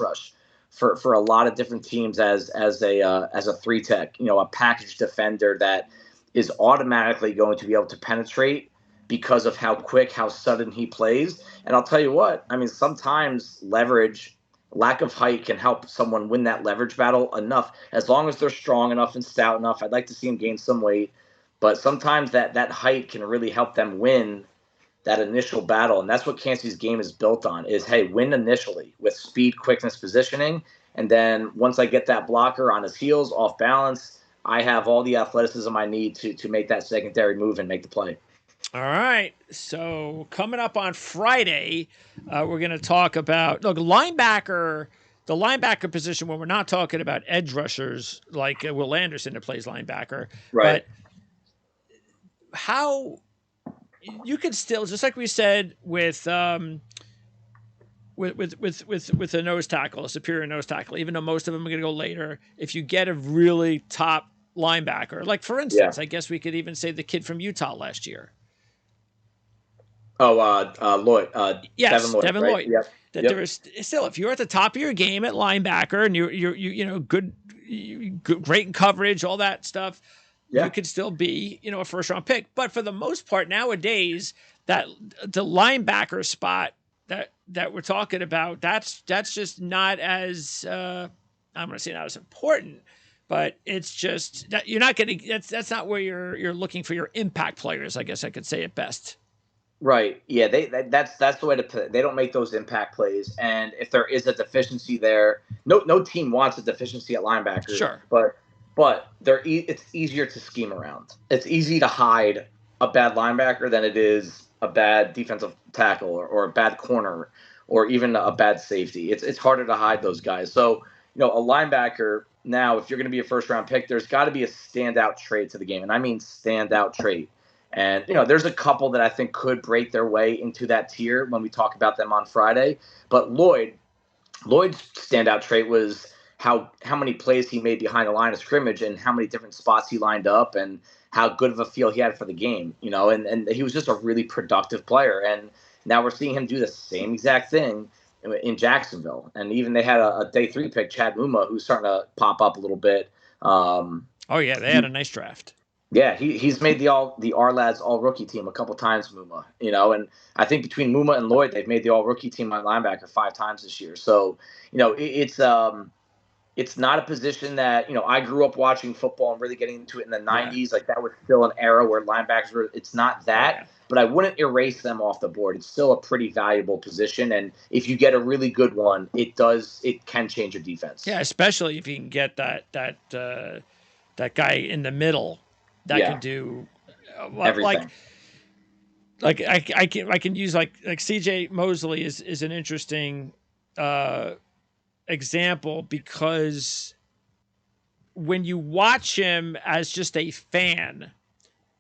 S2: rush for a lot of different teams as a 3-tech, a package defender that is automatically going to be able to penetrate because of how quick, how sudden he plays. And I'll tell you what, I mean, sometimes lack of height can help someone win that leverage battle enough, as long as they're strong enough and stout enough. I'd like to see him gain some weight, but sometimes that height can really help them win that initial battle. And that's what Cansey's game is built on, is, hey, win initially with speed, quickness, positioning. And then once I get that blocker on his heels, off balance, I have all the athleticism I need to make that secondary move and make the play.
S1: All right. So coming up on Friday, we're going to talk about the linebacker position, when we're not talking about edge rushers like Will Anderson that plays linebacker.
S2: Right.
S1: But how you could still, just like we said with a nose tackle, a superior nose tackle, even though most of them are going to go later, if you get a really top linebacker, like for instance, I guess we could even say the kid from Utah last year.
S2: Lloyd.
S1: Yes, Devin Lloyd.
S2: Yep.
S1: That there is still, if you're at the top of your game at linebacker and you're good, great in coverage, all that stuff, you could still be, a first-round pick. But for the most part nowadays, that the linebacker spot that we're talking about, that's just not as I'm going to say not as important, but it's just that you're not getting. That's not where you're looking for your impact players. I guess I could say it best.
S2: Right. Yeah. That's the way to put it. They don't make those impact plays, and if there is a deficiency there, no team wants a deficiency at linebacker.
S1: Sure.
S2: But it's easier to scheme around. It's easy to hide a bad linebacker than it is a bad defensive tackle or a bad corner or even a bad safety. It's harder to hide those guys. So a linebacker now, if you're going to be a first round pick, there's got to be a standout trait to the game, and I mean standout trait. And, there's a couple that I think could break their way into that tier when we talk about them on Friday. But Lloyd's standout trait was how many plays he made behind the line of scrimmage and how many different spots he lined up and how good of a feel he had for the game, and he was just a really productive player. And now we're seeing him do the same exact thing in Jacksonville. And even they had a day 3 pick, Chad Muma, who's starting to pop up a little bit.
S1: They had a nice draft.
S2: Yeah, he's made the R-Lads all-rookie team a couple times, Muma, and I think between Muma and Lloyd, they've made the all-rookie team on linebacker 5 times this year. So, it's not a position that, I grew up watching football and really getting into it in the 90s. Like, that was still an era where linebackers were – it's not that, but I wouldn't erase them off the board. It's still a pretty valuable position, and if you get a really good one, it can change your defense.
S1: Yeah, especially if you can get that guy in the middle that can do
S2: everything.
S1: Like I can use like CJ Mosley is an interesting example, because when you watch him as just a fan,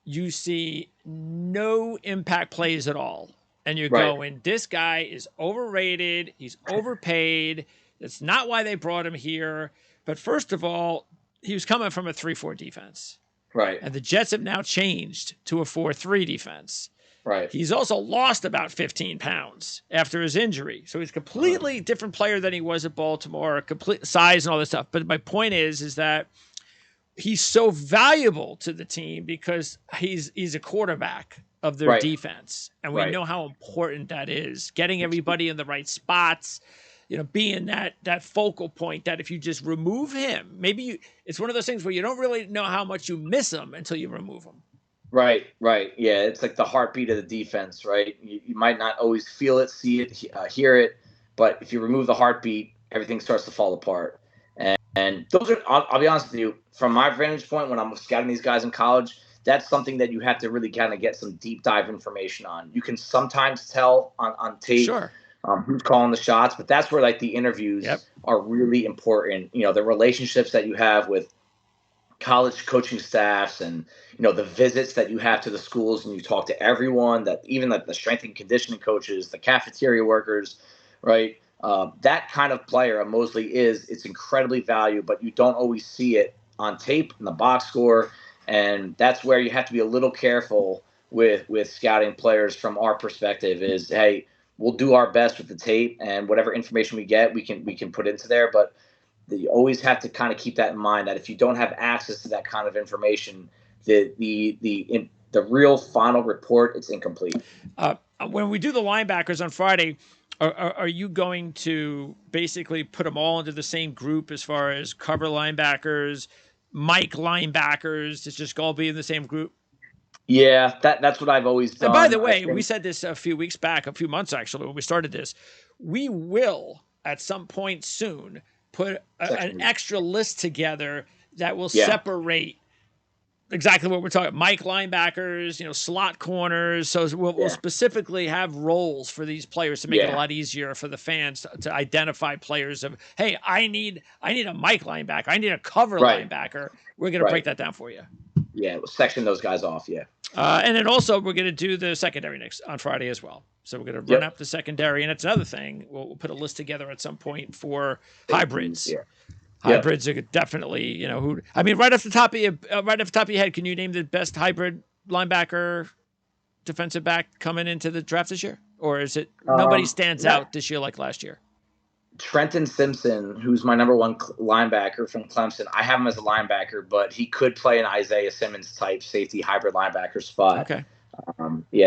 S1: you see no impact plays at all, and you're going, this guy is overrated, he's overpaid, that's not why they brought him here. But first of all, he was coming from a 3-4 defense.
S2: Right.
S1: And the Jets have now changed to a 4-3 defense.
S2: Right.
S1: He's also lost about 15 pounds after his injury. So he's a completely different player than he was at Baltimore, complete size and all this stuff. But my point is that he's so valuable to the team because he's a quarterback of their defense. And we know how important that is. Getting everybody in the right spots, being that focal point that if you just remove him, it's one of those things where you don't really know how much you miss him until you remove him.
S2: Right. Yeah, it's like the heartbeat of the defense, right? You might not always feel it, see it, hear it, but if you remove the heartbeat, everything starts to fall apart. And those are, I'll be honest with you, from my vantage point, when I'm scouting these guys in college, that's something that you have to really kind of get some deep dive information on. You can sometimes tell on tape.
S1: Sure.
S2: Who's calling the shots, but that's where like the interviews are really important. The relationships that you have with college coaching staffs and, the visits that you have to the schools and you talk to everyone, that even like the strength and conditioning coaches, the cafeteria workers, right? That kind of player, Mosley is, it's incredibly valuable, but you don't always see it on tape in the box score, and that's where you have to be a little careful with scouting players from our perspective. Is hey, we'll do our best with the tape, and whatever information we get, we can put into there, but you always have to kind of keep that in mind that if you don't have access to that kind of information, the real final report, it's incomplete.
S1: When we do the linebackers on Friday, are you going to basically put them all into the same group as far as cover linebackers, Mike linebackers? It's just all be in the same group?
S2: Yeah, that's what I've always done.
S1: And by the way, we said this a few weeks back, a few months actually, when we started this. We will, at some point soon, put an extra list together that will separate exactly what we're talking. Mike linebackers, slot corners. So we'll specifically have roles for these players to make it a lot easier for the fans to identify players of, hey, I need a Mike linebacker. I need a cover linebacker. We're going to break that down for you.
S2: Yeah, we'll section those guys off. Yeah.
S1: And then also we're going to do the secondary next on Friday as well. So we're going to run up the secondary, and it's another thing. We'll put a list together at some point for hybrids. Yeah. Hybrids are definitely, right off the top of your head, can you name the best hybrid linebacker, defensive back coming into the draft this year? Or is it nobody stands out this year like last year?
S2: Trenton Simpson, who's my number one linebacker from Clemson. I have him as a linebacker, but he could play an Isaiah Simmons type safety hybrid linebacker spot.
S1: Okay.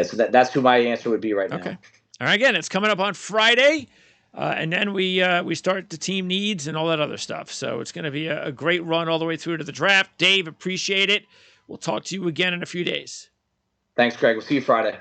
S2: So that's who my answer would be right now.
S1: Okay. All right, again, it's coming up on Friday. And then we start the team needs and all that other stuff. So it's going to be a great run all the way through to the draft. Dave, appreciate it. We'll talk to you again in a few days.
S2: Thanks, Greg. We'll see you Friday.